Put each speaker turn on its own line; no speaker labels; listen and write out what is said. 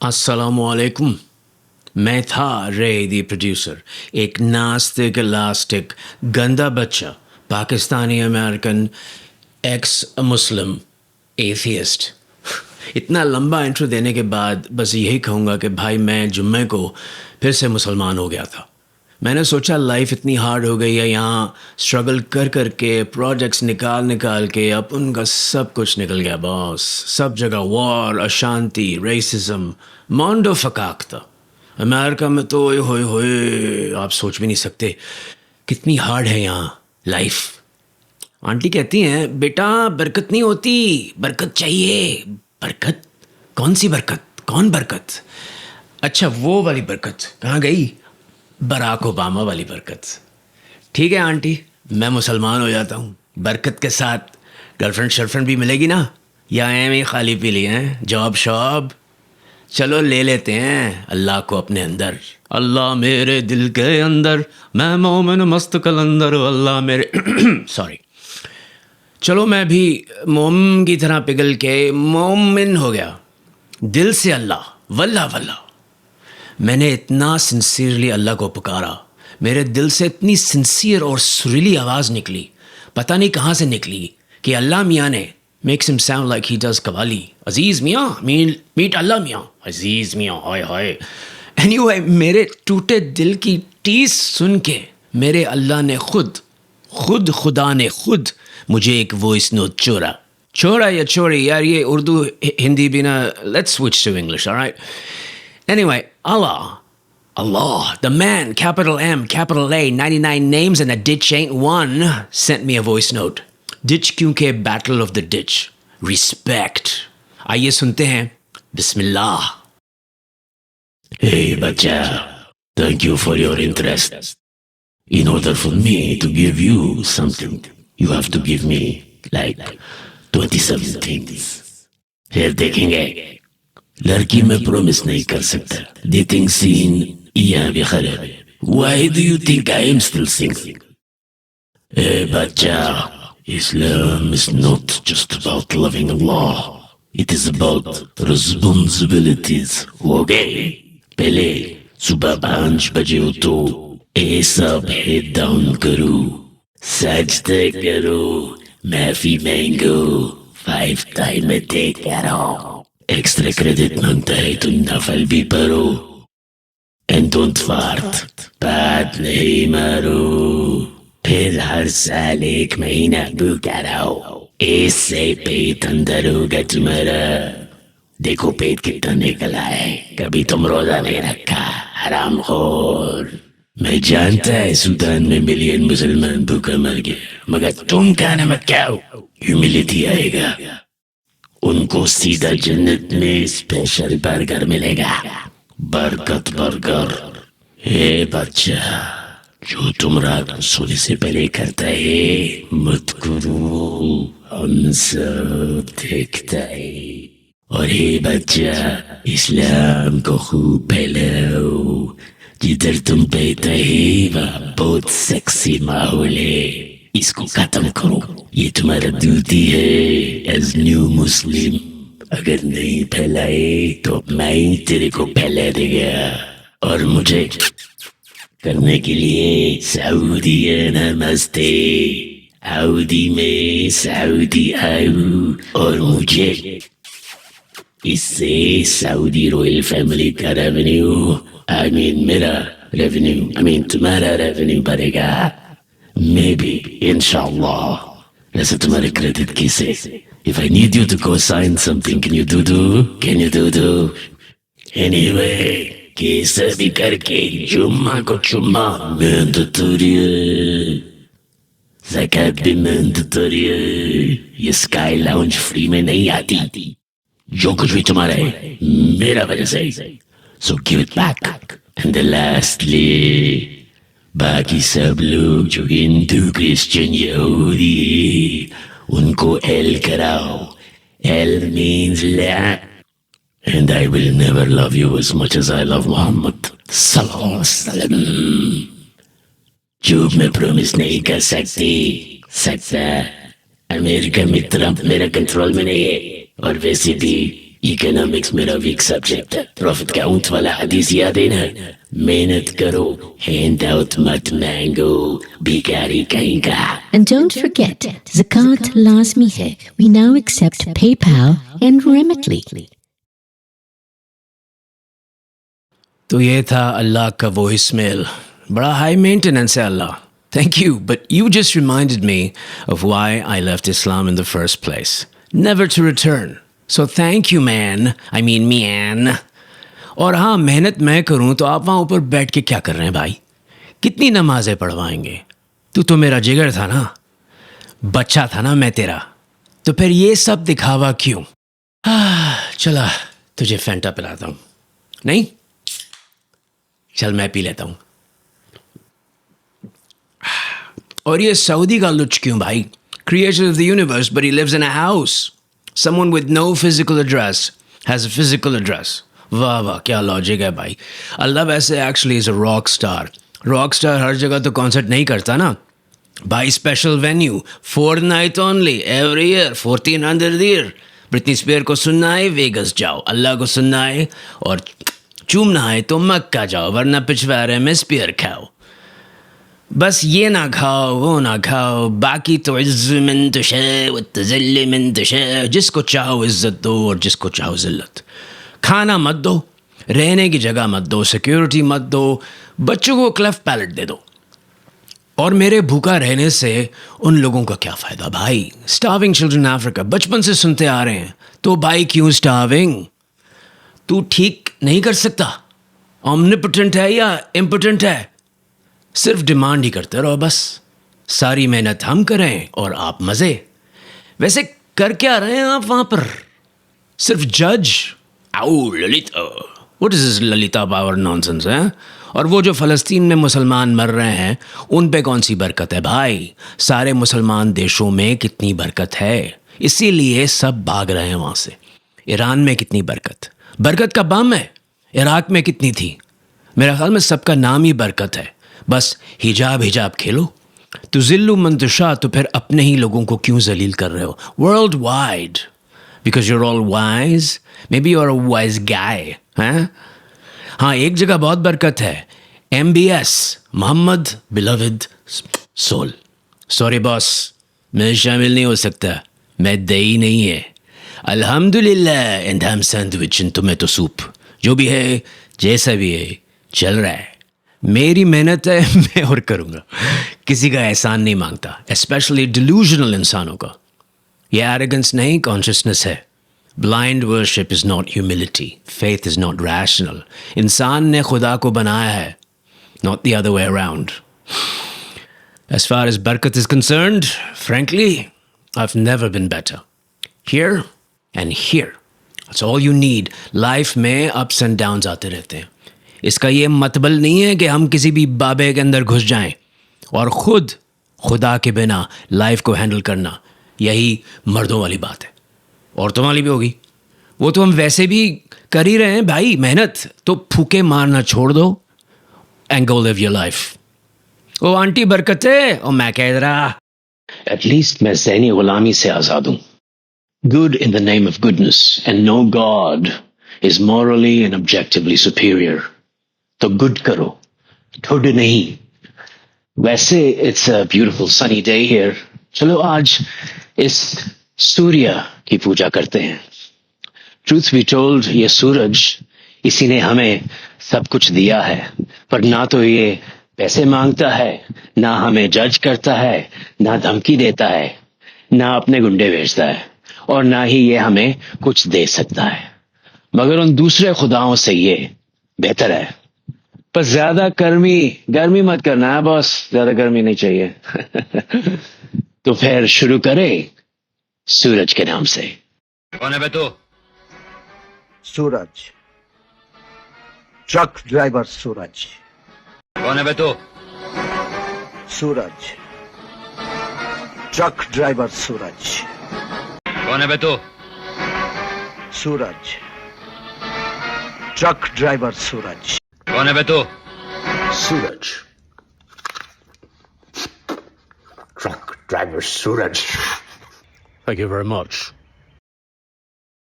अस्सलामुअलैकुम। मैं था रे दी प्रोड्यूसर, एक नास्तिक इलास्टिक गंदा बच्चा, पाकिस्तानी अमेरिकन, एक्स मुस्लिम, एथियस्ट। इतना लंबा इंट्रो देने के बाद बस यही कहूँगा कि भाई मैं जुम्मे को फिर से मुसलमान हो गया था। मैंने सोचा लाइफ इतनी हार्ड हो गई है, यहाँ स्ट्रगल कर कर के प्रोजेक्ट्स निकाल निकाल के अब उनका सब कुछ निकल गया बॉस। सब जगह वॉर, अशांति, रेसिज्म, मोंडो फकाक था। अमेरिका में तो ओए होए होए आप सोच भी नहीं सकते कितनी हार्ड है यहाँ लाइफ। आंटी कहती हैं बेटा बरकत नहीं होती, बरकत चाहिए। बरकत? कौन सी बरकत? कौन बरकत? अच्छा वो वाली बरकत कहाँ गई? बराक ओबामा वाली बरकत। ठीक है आंटी, मैं मुसलमान हो जाता हूँ, बरकत के साथ गर्लफ्रेंड शर्लफ्रेंड भी मिलेगी ना, या एम ही खाली पी ली हैं जॉब शॉब? चलो ले लेते हैं अल्लाह को अपने अंदर। अल्लाह मेरे दिल के अंदर, मैं मोमिन मस्त कलंदर, अल्लाह मेरे सॉरी। चलो मैं भी मोम की तरह पिघल के मोमिन हो गया, दिल से अल्लाह वल्ला वल्ला। मैंने इतना सिंसियरली अल्लाह को पुकारा, मेरे दिल से इतनी सिंसियर और सुरीली आवाज़ निकली, पता नहीं कहाँ से निकली, कि अल्लाह मियाँ ने makes him sound like he does qawwali, Aziz Mian meet अल्लाह मियाँ, अजीज़ मियाँ हाय हाय। एनीवे मेरे टूटे दिल की टीस सुन के मेरे अल्लाह ने खुद खुदा ने खुद मुझे एक वॉइस नोट छोड़ा या छोड़ी यार, ये उर्दू हिंदी भी ना, let's switch to English, alright. Anyway, Allah, the man, capital M, capital A, 99 names and a ditch ain't one, sent me a voice note. Ditch क्योंकि battle of the ditch. Respect. आइए सुनते हैं, बिस्मिल्लाह।
Hey, Bacha, thank you for your interest. In order for me to give you something, you have to give me like 27 things. फिर देखेंगे, लड़की में promise नहीं कर सकता। Dating scene यहाँ भी खराब है। Why do you think I am still single? Hey, Bacha, Islam is not just about loving Allah. It is about responsibilities. Okay? पहले सुबह 5 बजे उठो, ये सब हेड डाउन करो, सजदे करो, माफी मांगो, 5 टाइम में टेक करो, एक्स्ट्रा क्रेडिट मांगता है तो नफल भी पढ़ो, एंड डोंट फार्ट, बात नहीं मारो, फिर हर साल 1 महीना भूखा रहो, इससे पेट अंदर होगा तुम्हारा। देखो पेट कितना निकला है, कभी तुम रोजा नहीं रखा, हरामखोर। मैं जानता है सूडान में मिलियन मुसलमान भूखा मर गए, मगर तुम खाना मत खाओ, ह्यूमिलिटी आएगा। उनको सीधा जन्नत में स्पेशल बर्गर मिलेगा, बरकत बर्गर। हे बच्चा, जो तुम रात को सोने से पहले करता है मत करो, हम सब देखता है। और हे बच्चा, इस्लाम को खूब फैलाओ, जिधर तुम बैठे है वहाँ बहुत सेक्सी माहौल है, इसको खत्म करो, ये तुम्हारा ड्यूटी है एज न्यू मुस्लिम। अगर नहीं फैलाए तो मैं तेरे को फैला देगा। और मुझे करने के लिए सऊदी नमस्ते, सऊदी में सऊदी आओ, और मुझे इससे सऊदी रॉयल फैमिली का रेवेन्यू, आई मीन मेरा रेवेन्यू, आई मीन तुम्हारा रेवेन्यू बढ़ेगा, मे बी इंशाल्लाह। वैसे तुम्हारे क्रेडिट किसे? If I need you to go sign something, can you do? Can you do? Anyway, कैसा भी करके जुम्मा को जुम्मा मैंडेटरी है, ज़कात भी मैंडेटरी है, ये स्काई लाउंज फ्री में नहीं आती, जो कुछ भी तुम्हारा है मेरा वजह से, so give it back. And lastly, बाकी सब लोग जो हिंदू क्रिश्चियन यहूदी, उनको एल कराओ, L means la, and I will never love you as much as I love Muhammad सल्लल्लाहु अलैहि वसल्लम। जो मैं प्रॉमिस नहीं कर सकता, अमेरिका में ट्रंप मेरा कंट्रोल में नहीं है, और वैसे भी इकोनॉमिक्स मेरा वीक सब्जेक्ट है। प्रॉफिट काउंट वाला हदीस याद है ना? मेहनत करो, हैंड आउट मत मांगो, भिखारी कहीं का।
And don't forget, Zakat lazmi hai. We now accept PayPal and Remitly.
तो ये था अल्लाह का वॉइसमेल। बड़ा हाई मेंटेनेंस है अल्लाह। Thank you, but you just reminded me of why I left Islam in the first place. Never to return. So thank you, man. I mean, man. और हाँ, मेहनत मैं करूँ तो आप वहाँ ऊपर बैठ के क्या कर रहे हैं भाई? कितनी नमाजें पढ़वाएंगे? तू तो मेरा जिगर था ना, बच्चा था ना मैं तेरा, तो फिर ये सब दिखावा क्यों? चला तुझे फैंटा पिलाता हूँ। नहीं, चल मैं पी लेता हूँ। और ये सऊदी का लुच क्यों भाई? Creator of the universe, but he lives in a house. Someone with no physical address has a physical address. वाह वाह, क्या लॉजिक है भाई। अल्लाह वैसे actually is a rock star. Rock star हर जगह तो कॉन्सर्ट नहीं करता ना भाई। Special venue, 4 night only every year, 1400 year. Britney Spear को सुनना है वेगस जाओ, अल्लाह को सुनना है और चूमना है तो मक्का जाओ, वरना पिछवाड़े में स्पीयर खाओ। बस ये ना खाओ, वो ना खाओ, बाकी तो इज़्ज़ मिन तुशै व तज़ल्ल मिन तुशै। जिसको चाहो इज़्ज़त दो और जिसको चाहो ज़िल्लत। खाना मत दो, रहने की जगह मत दो, सिक्योरिटी मत दो, बच्चों को क्लेफ्ट पैलेट दे दो। और मेरे भूखा रहने से उन लोगों का क्या फ़ायदा भाई? स्टार्विंग चिल्ड्रन अफ्रीका, बचपन से सुनते आ रहे हैं। तो भाई क्यों स्टार्विंग? तू ठीक नहीं कर सकता? ऑमनिपोटेंट है या इम्पोटेंट है? सिर्फ डिमांड ही करते रहो बस। सारी मेहनत हम करें और आप मज़े। वैसे कर क्या रहे हैं आप वहाँ पर? सिर्फ जज। आओ Lalita, what is this Lalita power nonsense है? और वो जो फ़लस्तीन में मुसलमान मर रहे हैं उन पे कौन सी बरकत है भाई? सारे मुसलमान देशों में कितनी बरकत है, इसीलिए सब भाग रहे हैं वहाँ से। ईरान में कितनी बरकत, बरकत का बम है। इराक में कितनी थी? मेरा ख्याल में सबका नाम ही बरकत है। बस हिजाब हिजाब खेलो। तो ज़िल्लु मंतशा, तो फिर अपने ही लोगों को क्यों जलील कर रहे हो? Worldwide, because you're all wise, maybe you're a wise guy हैं। हाँ, एक जगह बहुत बरकत है, MBS, Mohammed beloved soul. Sorry boss, मैं शामिल नहीं हो सकता, मैं दही नहीं है। अल्हम्दुलिल्लाह and ham sandwich in tomato soup. जो भी है, जैसा भी है, चल रहा है। मेरी मेहनत है, मैं और करूँगा। किसी का एहसान नहीं मांगता, स्पेशली डिल्यूजनल इंसानों का। यह एरोगेंस नहीं, कॉन्शियसनेस है। Blind worship is not humility, faith is not rational. इंसान ने खुदा को बनाया है, not the other way around. As far as बरकत is concerned, frankly, I've never been better. Here and here. That's all you need. Life में ups and downs आते रहते हैं। इसका ये मतलब नहीं है कि हम किसी भी बाबे के अंदर घुस जाएं और ख़ुद खुदा के बिना लाइफ को हैंडल करना, यही मर्दों वाली बात है। औरतों वाली भी होगी, वो तो हम वैसे भी कर ही रहे हैं भाई। मेहनत तो फूके मारना छोड़ दो and go live your life. ओ आंटी बरकत है, और मैं कह रहा
एटलीस्ट मैं ज़हनी गुलामी से आज़ाद हूँ। Good in the name of goodness and no God is morally and objectively superior. तो good करो, ठुड नहीं। वैसे it's a beautiful sunny day here. चलो आज इस सूर्य की पूजा करते हैं। Truth be told, ये सूरज, इसी ने हमें सब कुछ दिया है, पर ना तो ये पैसे मांगता है, ना हमें जज करता है, ना धमकी देता है, ना अपने गुंडे भेजता है, और ना ही ये हमें कुछ दे सकता है। मगर उन दूसरे खुदाओं से ये बेहतर है। पर ज्यादा गर्मी मत करना है बॉस, ज्यादा गर्मी नहीं चाहिए। तो फिर शुरू करें सूरज के नाम से।
कौन है बे तू?
Suraj, truck driver Suraj.
कौन है बे तू?
Suraj, truck driver Suraj.
कौन है बे तू?
Suraj, truck driver Suraj.
कौन है बे तू?
Suraj, truck driver Suraj.
Thank you very much.